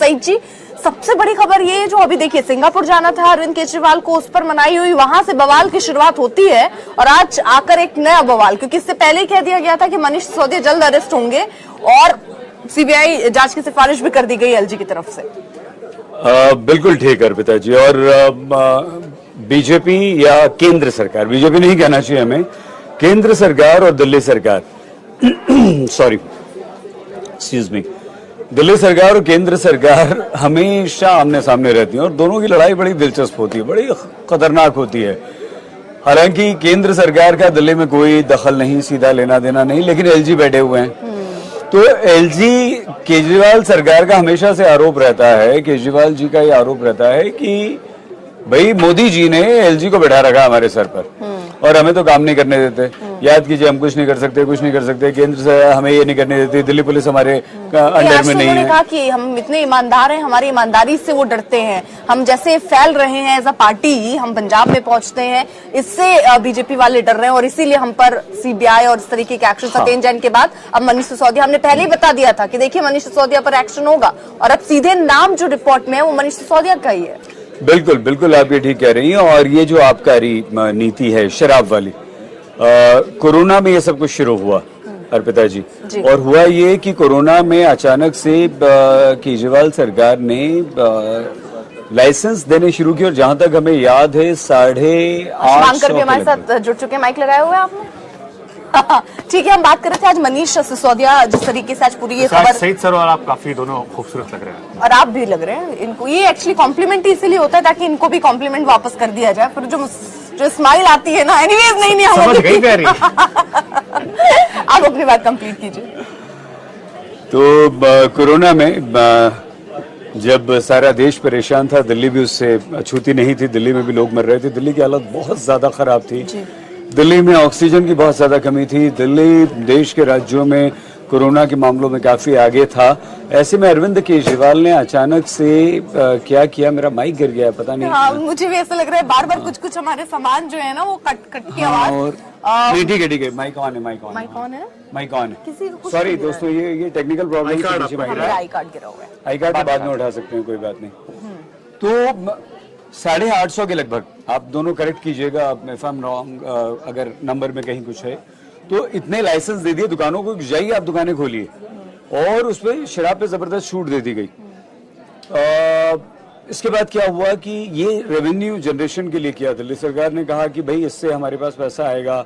सईद जी, सबसे बड़ी खबर ये है जो अभी देखिए सिंगापुर जाना था अरविंद केजरीवाल को, उस पर मनाही हुई, वहां से बवाल की शुरुआत होती है और आज आकर एक नया बवाल, क्योंकि इससे पहले कह दिया गया था कि मनीष सिसोदिया जल्द अरेस्ट होंगे और सीबीआई जांच की सिफारिश भी कर दी गई एलजी की तरफ से। बिल्कुल ठीक अर्पिता जी। और बीजेपी या केंद्र सरकार, बीजेपी नहीं कहना चाहिए हमें, केंद्र सरकार और दिल्ली सरकार सॉरी एक्सक्यूज मी, दिल्ली सरकार और केंद्र सरकार हमेशा आमने सामने रहती हैं और दोनों की लड़ाई बड़ी दिलचस्प होती है, बड़ी खतरनाक होती है। हालांकि केंद्र सरकार का दिल्ली में कोई दखल नहीं, सीधा लेना देना नहीं, लेकिन एलजी बैठे हुए हैं। तो एलजी, केजरीवाल सरकार का हमेशा से आरोप रहता है, केजरीवाल जी का ये आरोप रहता है कि भाई मोदी जी ने एलजी को बैठा रखा हमारे सर पर और हमें तो काम नहीं करने देते। याद कीजिए, हम कुछ नहीं कर सकते, कुछ नहीं कर सकते, केंद्र से हमें ये नहीं करने देती, दिल्ली पुलिस हमारे अंडर में नहीं है। कहा कि हम इतने ईमानदार हैं, हमारी ईमानदारी से वो डरते हैं, हम जैसे फैल रहे हैं एज अ पार्टी, हम पंजाब में पहुंचते हैं, इससे बीजेपी वाले डर रहे हैं और इसीलिए हम पर सीबीआई और इस तरीके के एक्शन सत्येंद्र जैन के बाद अब मनीष सिसोदिया, हमने पहले ही बता दिया था कि देखिए मनीष सिसोदिया पर एक्शन होगा और अब सीधे नाम जो रिपोर्ट में है वो मनीष सिसोदिया का ही है। बिल्कुल बिल्कुल, आप ये ठीक कह रही हैं। और ये जो आबकारी नीति है शराब वाली, कोरोना में ये सब कुछ शुरू हुआ अर्पिता जी, और हुआ ये कि कोरोना में अचानक से केजरीवाल सरकार ने लाइसेंस देने शुरू किए और जहां तक हमें याद है 850 भी हमारे साथ जुड़ चुके हैं, माइक लगाए हुए आपने। ठीक है, हम बात कर रहे थे आज मनीष सिसोदिया, जिस तरीके से आज पूरी ये खबर। सईद सर और आप काफी दोनों खूबसूरत लग रहे हैं और आप भी लग रहे हैं। इनको ये एक्चुअली कॉम्प्लीमेंट इसीलिए होता है ताकि इनको भी कॉम्प्लीमेंट वापस कर दिया जाए, फिर जो स्माइल आती है ना, एनीवेज नहीं समझ गई प्यारी। आप अपनी बात कंप्लीट कीजिए। तो कोरोना में जब सारा देश परेशान था, दिल्ली भी उससे अछूती नहीं थी, दिल्ली में भी लोग मर रहे थे, दिल्ली की हालत बहुत ज्यादा खराब थी, दिल्ली में ऑक्सीजन की बहुत ज्यादा कमी थी, दिल्ली देश के राज्यों में कोरोना के मामलों में काफी आगे था। ऐसे में अरविंद केजरीवाल ने अचानक से क्या किया, मेरा माइक गिर गया है, पता नहीं। हाँ, मुझे भी ऐसा लग रहा है, बार बार कुछ कुछ हमारे सामान जो है ना वो कट कट की आवाज। ठीक है, माइक ऑन है, माइक ऑन है, माइक ऑन है। सॉरी दोस्तों, ये टेक्निकल प्रॉब्लम के पीछे माइक है, आई कार्ड गिरा हुआ है, आई कार्ड के बाद में उठा सकते हैं, कोई बात नहीं। तो 850 के लगभग, आप दोनों करेक्ट कीजिएगा इफ आई एम रॉन्ग, अगर नंबर में कहीं कुछ है, तो इतने लाइसेंस दे दिए दुकानों को, जाइए आप दुकानें खोलिए, और उसपे शराब पे जबरदस्त छूट दे दी गई। इसके बाद क्या हुआ कि ये रेवेन्यू जनरेशन के लिए किया, दिल्ली सरकार ने कहा कि भाई इससे हमारे पास पैसा आएगा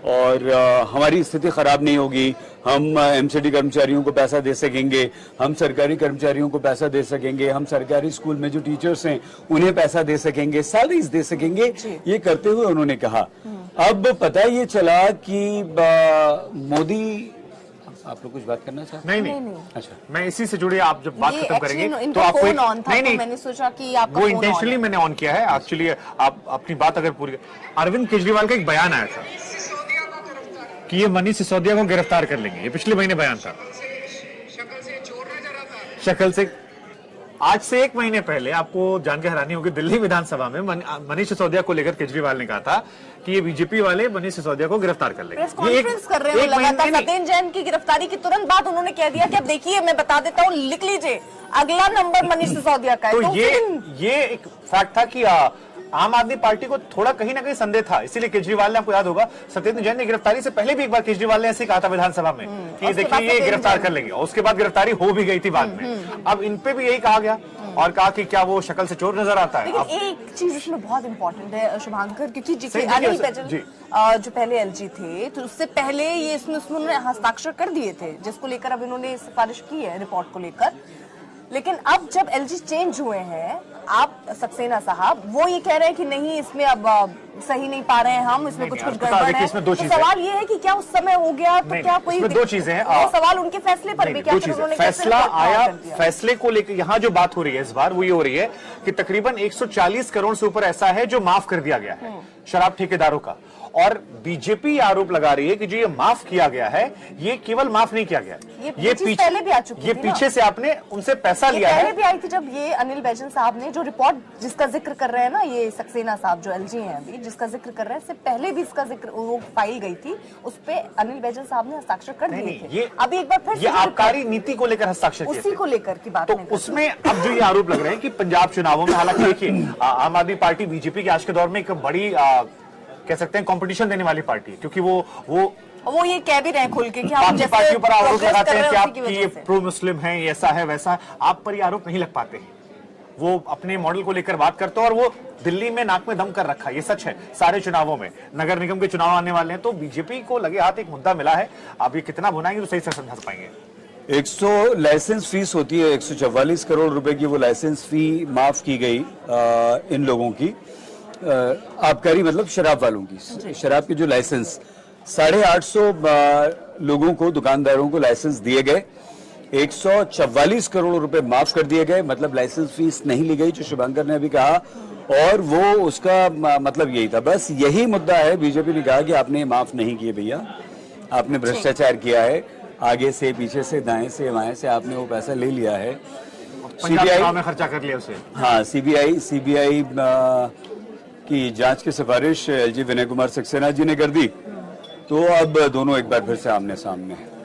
और हमारी स्थिति खराब नहीं होगी, हम एमसीडी कर्मचारियों को पैसा दे सकेंगे, हम सरकारी कर्मचारियों को पैसा दे सकेंगे, हम सरकारी स्कूल में जो टीचर्स हैं उन्हें पैसा दे सकेंगे, सैलरीज दे सकेंगे। ये करते हुए उन्होंने कहा, अब पता ये चला कि मोदी, आप लोग कुछ बात करना चाहते हैं? नहीं। अच्छा, मैं इसी से जुड़े, आप जब बात खत्म करेंगे तो आपको नहीं, मैंने सोचा कि आपका वो इंटेंशनली मैंने ऑन किया है। एक्चुअली आप अपनी बात अगर पूरी, अरविंद केजरीवाल का एक बयान आया था कि ये मनीष सिसोदिया को गिरफ्तार कर लेंगे, ये पिछले महीने बयान था। शक्ल से आज से 1 महीने पहले आपको जान के हैरानी होगी, दिल्ली विधानसभा में मनीष सिसोदिया को लेकर केजरीवाल ने कहा था कि ये बीजेपी वाले मनीष सिसोदिया को गिरफ्तार कर लेंगे। प्रेस कॉन्फ्रेंस कर रहे हैं लगातार, सत्येंद्र जैन की गिरफ्तारी की तुरंत बाद उन्होंने कह दिया कि अब देखिए, मैं बता देता हूँ, लिख लीजिए, अगला नंबर मनीष सिसोदिया का है। तो ये एक फैक्ट था कि आम आदमी पार्टी को थोड़ा कहीं ना कहीं संदेह था, इसीलिए केजरीवाल ने, आपको याद होगा, सत्येंद्र जैन ने गिरफ्तारी से पहले भी एक बार केजरीवाल ने ऐसे कहा था विधानसभा में कि देखिए ये गिरफ्तार कर लेंगे, और उसके बाद गिरफ्तारी हो भी गई थी बाद में। अब इन पे भी यही कहा गया और कहा कि क्या वो शक्ल से चोर नजर आता है। लेकिन एक चीज इसमें बहुत इंपॉर्टेंट है शुभांकर, क्योंकि जो पहले एलजी थे, तो उससे पहले ये इसमें उन्होंने हस्ताक्षर कर दिए थे, जिसको लेकर अब इन्होंने सिफारिश की है रिपोर्ट को लेकर। लेकिन अब जब एलजी चेंज हुए हैं, आप सक्सेना साहब, वो ये कह रहे हैं कि नहीं, इसमें अब सही नहीं पा रहे हैं हम, इसमें कुछ गड़बड़ है। तो सवाल ये है कि क्या उस समय हो गया, तो क्या कोई 2 चीजें हैं। सवाल उनके फैसले पर भी, क्या फैसला आया, फैसले को लेकर यहाँ जो बात हो रही है इस बार वो ये हो रही है कि तकरीबन 140 करोड़ से ऊपर ऐसा है जो माफ कर दिया गया है शराब ठेकेदारों का, और बीजेपी आरोप लगा रही है कि जो ये माफ किया गया है, ये केवल माफ नहीं किया गया, ये चीज पहले भी आ चुकी ये थी पीछे ना? से आपने उनसे पैसा लिया पहले है। भी आई थी जब ये अनिल बैजल साहब ने जो रिपोर्ट जिसका जिक्र कर रहे हैं ना, ये सक्सेना साहब जो एलजी हैं अभी जिसका जिक्र कर रहे हैं, इससे पहले भी इसका जिक्र वो फाइल गई थी, उस पे अनिल बैजल साहब ने हस्ताक्षर कर दिए थे। ये अभी एक बार फिर ये आबकारी नीति को लेकर हस्ताक्षर किए उसी थे। को लेकर की बात तो मैं कर रही उसमें अब जो ये आरोप लग रहे हैं कि पंजाब चुनावों में, हालांकि देखिए आम आदमी पार्टी बीजेपी के आज के दौर में एक बड़ी कह सकते हैं कंपटीशन देने वाली पार्टी है, क्योंकि वो ये कह भी रहे हैं खुल के कि हम बाकी जैसे पार्टियों पर आरोप progress लगाते कर हैं रहे कि हैं, उसी की आप वजह ये से। प्रो मुस्लिम हैं, ये ऐसा है वैसा है। आप पर ये आरोप नहीं लग पाते हैं। वो अपने मॉडल को लेकर बात करते हो और वो दिल्ली में नाक में दम कर रखा है, ये सच है। सारे चुनावों में, नगर निगम के चुनाव आने वाले हैं, तो बीजेपी को लगे हाथ एक मुद्दा मिला है। अब ये कितना भुनाएंगे तो सही से समझा पाएंगे। 100 लाइसेंस फीस होती है, 144 करोड़ रुपए की वो लाइसेंस फी माफ की गई इन लोगों की, आबकारी मतलब शराब वालों की। शराब के जो लाइसेंस 850 लोगों को, दुकानदारों को लाइसेंस दिए गए, 144 करोड़ रुपए माफ कर दिए गए, मतलब लाइसेंस फीस नहीं ली गई, जो शुभंकर ने अभी कहा। और वो उसका मतलब यही था, बस यही मुद्दा है। बीजेपी ने कहा कि आपने माफ नहीं किए भैया, आपने भ्रष्टाचार किया है, आगे से पीछे से दाएं से बाएं से आपने वो पैसा ले लिया है। सीबीआई में खर्चा कर लिया उसे। हाँ, सीबीआई की जांच की सिफारिश एलजी विनय कुमार सक्सेना जी ने कर दी, तो अब दोनों एक बार फिर से आमने सामने हैं।